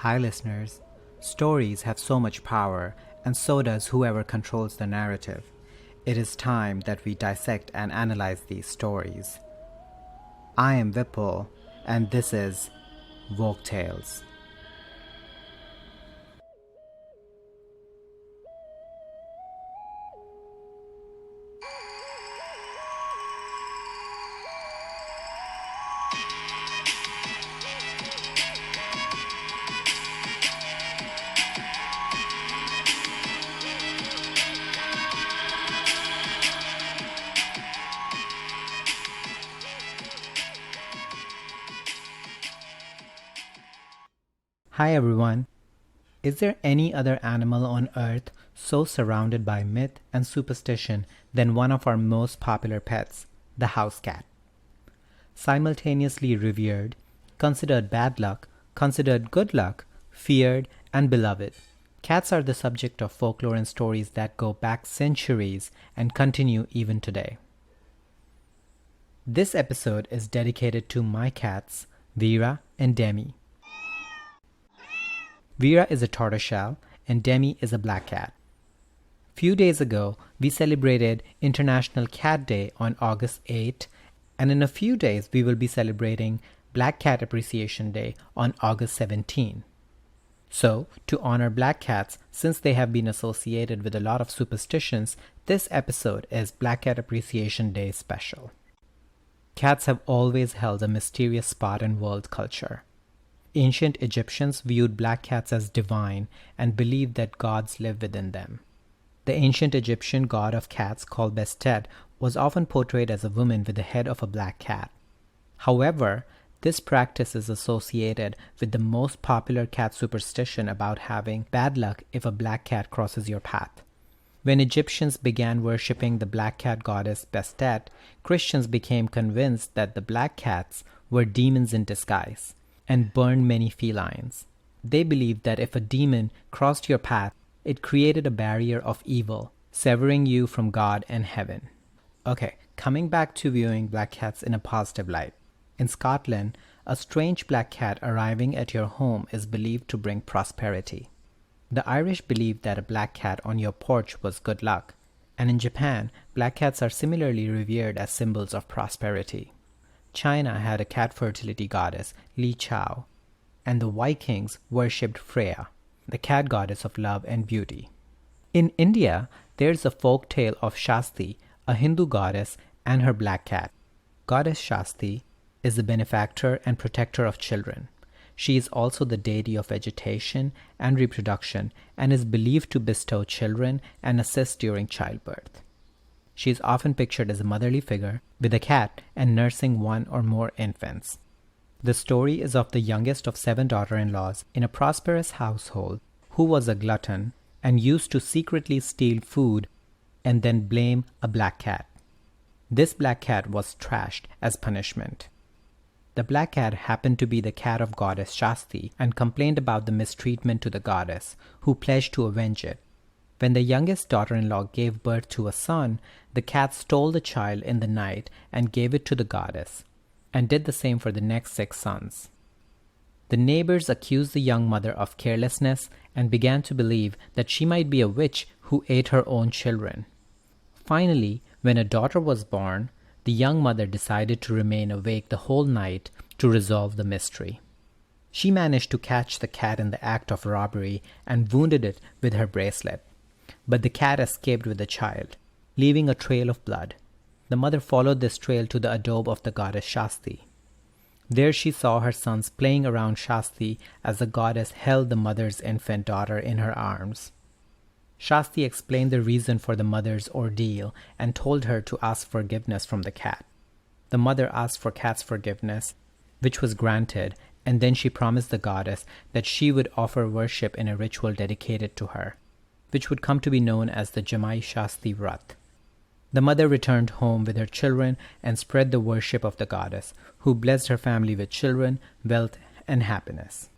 Hi, listeners. Stories have so much power, and so does whoever controls the narrative. It is time that we dissect and analyze these stories. I am Vipul, and this is Folk Tales. Hi, everyone. Is there any other animal on earth so surrounded by myth and superstition than one of our most popular pets, the house cat? Simultaneously revered, considered bad luck, considered good luck, feared, and beloved. Cats are the subject of folklore and stories that go back centuries and continue even today. This episode is dedicated to my cats, Vera and Demi. Vera is a tortoiseshell and Demi is a black cat. Few days ago, we celebrated International Cat Day on August 8, and in a few days we will be celebrating Black Cat Appreciation Day on August 17. So, to honor black cats, since they have been associated with a lot of superstitions, this episode is Black Cat Appreciation Day special. Cats have always held a mysterious spot in world culture. Ancient Egyptians viewed black cats as divine and believed that gods live within them. The ancient Egyptian god of cats called Bastet was often portrayed as a woman with the head of a black cat. However, this practice is associated with the most popular cat superstition about having bad luck if a black cat crosses your path. When Egyptians began worshipping the black cat goddess Bastet, Christians became convinced that the black cats were demons in disguise and burned many felines. They believed that if a demon crossed your path, it created a barrier of evil, severing you from God and heaven. Okay, coming back to viewing black cats in a positive light. In Scotland, a strange black cat arriving at your home is believed to bring prosperity. The Irish believed that a black cat on your porch was good luck, and in Japan, black cats are similarly revered as symbols of prosperity. China had a cat fertility goddess, Li Chao, and the Vikings worshipped Freya, the cat goddess of love and beauty. In India, there's a folk tale of Shashti, a Hindu goddess, and her black cat. Goddess Shashti is the benefactor and protector of children. She is also the deity of vegetation and reproduction and is believed to bestow children and assist during childbirth. She is often pictured as a motherly figure with a cat and nursing one or more infants. The story is of the youngest of 7 daughter-in-laws in a prosperous household who was a glutton and used to secretly steal food and then blame a black cat. This black cat was trashed as punishment. The black cat happened to be the cat of goddess Shashti and complained about the mistreatment to the goddess, who pledged to avenge it. When the youngest daughter-in-law gave birth to a son, the cat stole the child in the night and gave it to the goddess, and did the same for the next 6 sons. The neighbors accused the young mother of carelessness and began to believe that she might be a witch who ate her own children. Finally, when a daughter was born, the young mother decided to remain awake the whole night to resolve the mystery. She managed to catch the cat in the act of robbery and wounded it with her bracelet. But the cat escaped with the child, leaving a trail of blood. The mother followed this trail to the adobe of the goddess Shashti. There she saw her sons playing around Shashti as the goddess held the mother's infant daughter in her arms. Shashti explained the reason for the mother's ordeal and told her to ask forgiveness from the cat. The mother asked for cat's forgiveness, which was granted, and then she promised the goddess that she would offer worship in a ritual dedicated to her, which would come to be known as the Jamai Shashti Vrat. The mother returned home with her children and spread the worship of the goddess, who blessed her family with children, wealth, and happiness.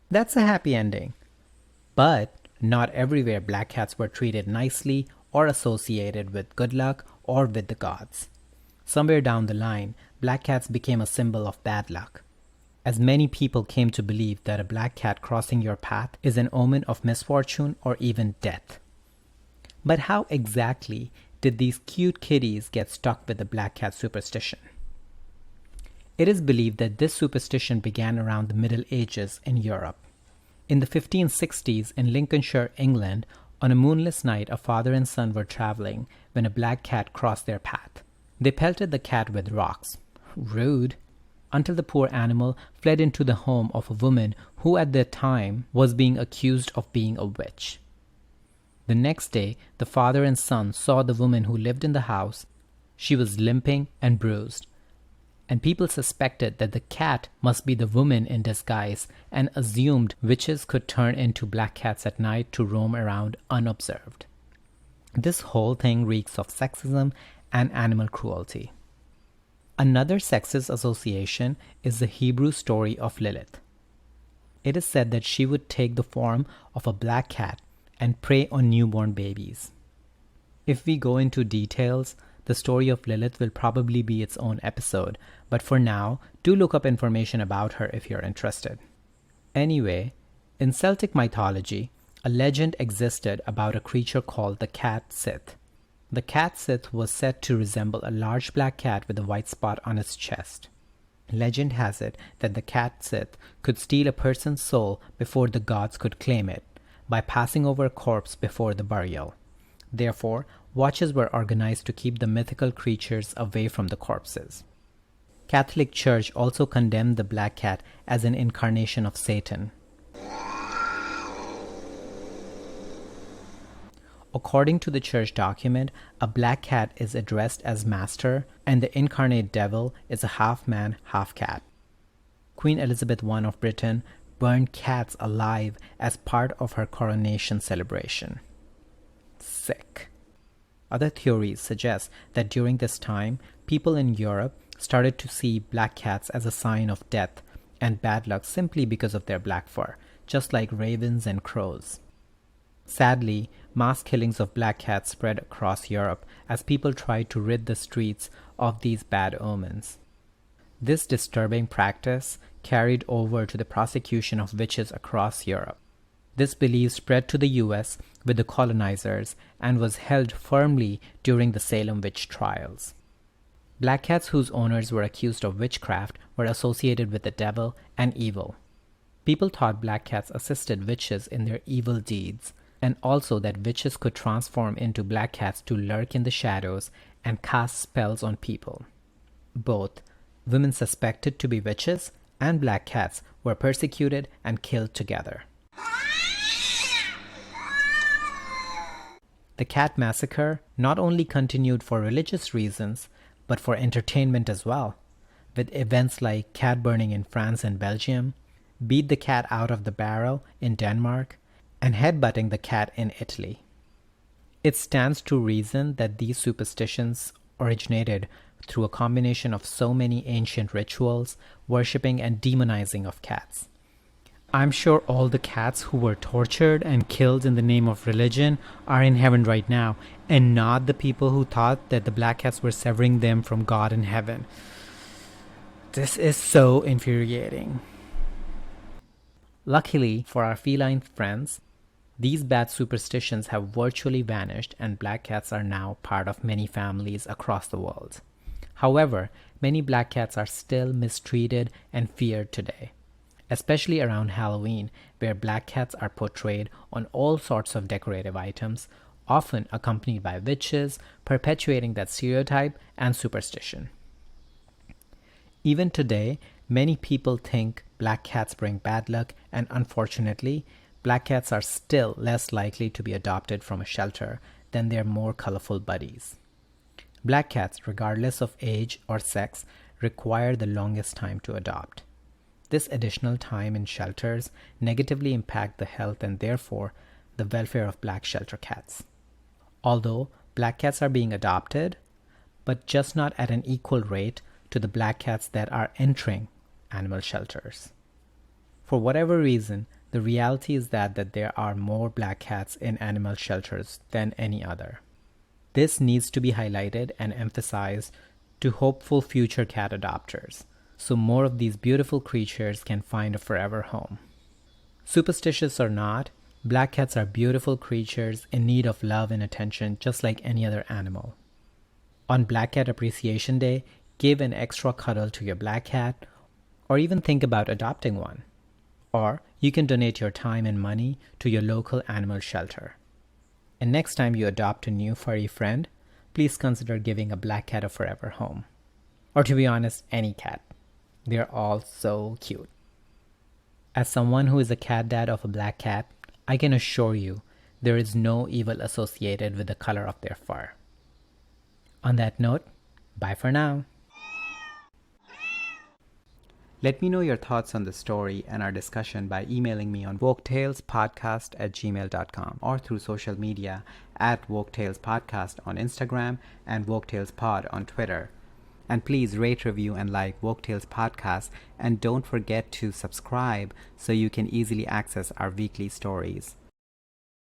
That's a happy ending. But not everywhere black cats were treated nicely or associated with good luck or with the gods. Somewhere down the line, black cats became a symbol of bad luck. as many people came to believe that a black cat crossing your path is an omen of misfortune or even death. But how exactly did these cute kitties get stuck with the black cat superstition? It is believed that this superstition began around the Middle Ages in Europe. In the 1560s in Lincolnshire, England, on a moonless night, a father and son were traveling when a black cat crossed their path. They pelted the cat with rocks. Rude. Until the poor animal fled into the home of a woman who at the time was being accused of being a witch. The next day, the father and son saw the woman who lived in the house. She was limping and bruised, and people suspected that the cat must be the woman in disguise and assumed witches could turn into black cats at night to roam around unobserved. This whole thing reeks of sexism and animal cruelty. Another sexist association is the Hebrew story of Lilith. It is said that she would take the form of a black cat and prey on newborn babies. If we go into details, the story of Lilith will probably be its own episode, but for now, do look up information about her if you're interested. Anyway, in Celtic mythology, a legend existed about a creature called the cat Sith. The cat Sith was said to resemble a large black cat with a white spot on its chest. Legend has it that the cat Sith could steal a person's soul before the gods could claim it, by passing over a corpse before the burial. Therefore, watches were organized to keep the mythical creatures away from the corpses. Catholic Church also condemned the black cat as an incarnation of Satan. According to the church document, a black cat is addressed as master, and the incarnate devil is a half-man, half-cat. Queen Elizabeth I of Britain burned cats alive as part of her coronation celebration. Sick. Other theories suggest that during this time, people in Europe started to see black cats as a sign of death and bad luck simply because of their black fur, just like ravens and crows. Sadly, mass killings of black cats spread across Europe as people tried to rid the streets of these bad omens. This disturbing practice carried over to the prosecution of witches across Europe. This belief spread to the US with the colonizers and was held firmly during the Salem witch trials. Black cats whose owners were accused of witchcraft were associated with the devil and evil. People thought black cats assisted witches in their evil deeds, and also that witches could transform into black cats to lurk in the shadows and cast spells on people. Both women suspected to be witches and black cats were persecuted and killed together. The cat massacre not only continued for religious reasons, but for entertainment as well, with events like cat burning in France and Belgium, beat the cat out of the barrel in Denmark, and headbutting the cat in Italy. It stands to reason that these superstitions originated through a combination of so many ancient rituals, worshipping and demonizing of cats. I'm sure all the cats who were tortured and killed in the name of religion are in heaven right now, and not the people who thought that the black cats were severing them from God in heaven. This is so infuriating. Luckily for our feline friends, these bad superstitions have virtually vanished, and black cats are now part of many families across the world. However, many black cats are still mistreated and feared today, especially around Halloween, where black cats are portrayed on all sorts of decorative items, often accompanied by witches, perpetuating that stereotype and superstition. Even today, many people think black cats bring bad luck, and unfortunately, black cats are still less likely to be adopted from a shelter than their more colorful buddies. Black cats, regardless of age or sex, require the longest time to adopt. This additional time in shelters negatively impact the health and therefore the welfare of black shelter cats. Although black cats are being adopted, but just not at an equal rate to the black cats that are entering animal shelters. For whatever reason, the reality is that there are more black cats in animal shelters than any other. This needs to be highlighted and emphasized to hopeful future cat adopters, so more of these beautiful creatures can find a forever home. Superstitious or not, black cats are beautiful creatures in need of love and attention just like any other animal. On Black Cat Appreciation Day, give an extra cuddle to your black cat, or even think about adopting one. Or you can donate your time and money to your local animal shelter. And next time you adopt a new furry friend, please consider giving a black cat a forever home. Or to be honest, any cat. They're all so cute. As someone who is a cat dad of a black cat, I can assure you there is no evil associated with the color of their fur. On that note, bye for now. Let me know your thoughts on the story and our discussion by emailing me on woketalespodcast@gmail.com or through social media at woketalespodcast on Instagram and woketalespod on Twitter. And please rate, review, and like Woketales Podcast, and don't forget to subscribe so you can easily access our weekly stories.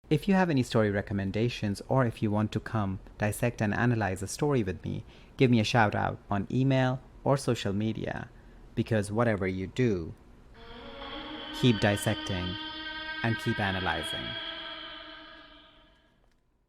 If you have any story recommendations, or if you want to come dissect and analyze a story with me, give me a shout out on email or social media, because whatever you do, keep dissecting and keep analyzing.